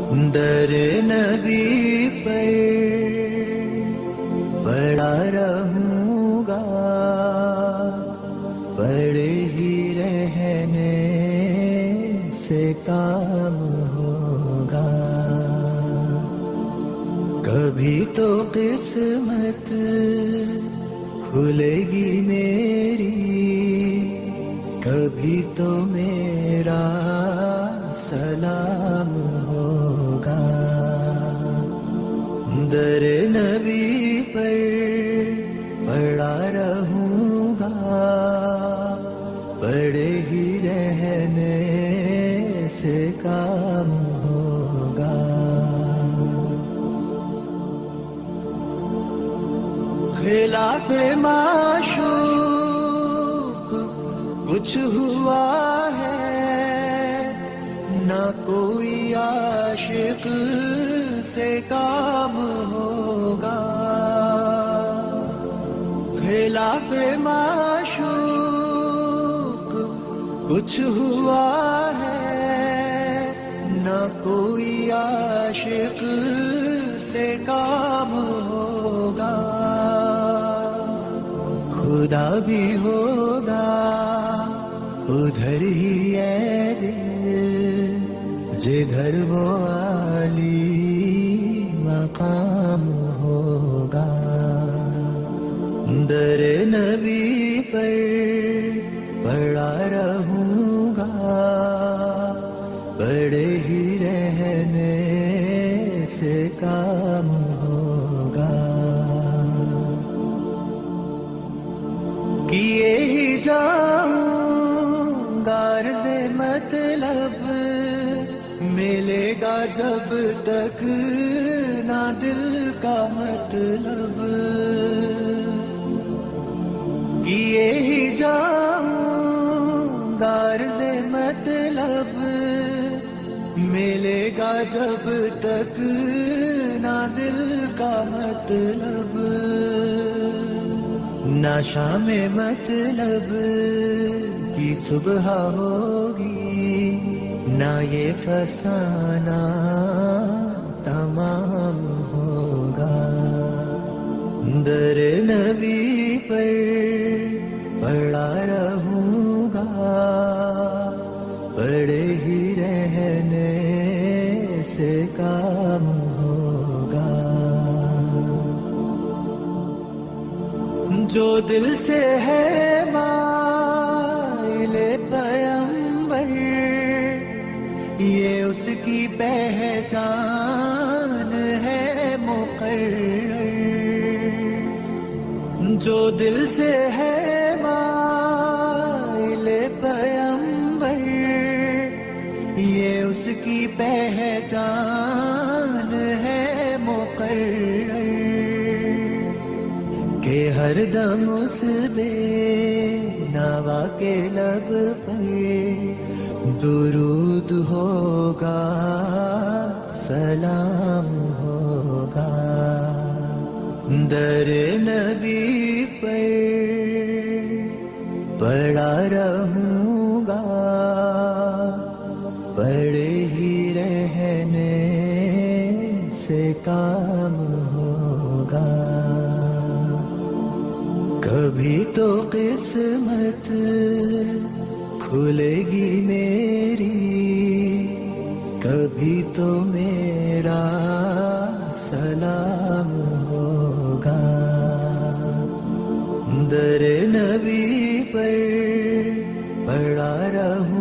در نبی پر پڑا رہوں گا، پڑے ہی رہنے سے کام ہوگا. کبھی تو قسمت کھلے گی میری، کبھی تو میرا سلام ہوگا. در نبی پر پڑا رہوں گا، پڑے ہی رہنے سے کام ہوگا. خلاف معشوق کچھ ہوا ہے، نہ کوئی عاشق سے کام ہوگا. خلاف معشوق کچھ ہوا ہے، نہ کوئی عاشق سے کام ہوگا. خدا بھی ہوگا ادھر ہی ہے دل، جدھر وہ عالی مقام ہوگا. در نبی پر پڑا رہوں گا، پڑے ہی رہنے سے کام ہوگا. کیے ہی جاؤں غرض مطلب، ملے گا جب تک نہ دل کا مطلب. کیے ہی جاؤں غرض مطلب، ملے گا جب تک نہ دل کا مطلب. نہ شام مطلب کی صبح ہوگی، نہ یہ فسانہ تمام ہوگا. در نبی پر پڑا رہوں گا، پڑے ہی رہنے سے کام ہوگا. جو دل سے ہے مائل پیمبر، یہ اس کی پہچان ہے مقرر. جو دل سے ہے مائل پیمبر، یہ اس کی پہچان ہے مقرر. کہ ہر دم اس بے نوا کے لب پر درود ہوگا، سلام ہوگا. در نبی پر پڑا رہوں گا، پڑے ہی رہنے سے کام ہوگا. کبھی تو قسمت کھلے گی میری، کبھی تو میرا سلام ہوگا. در نبی پر پڑا رہوں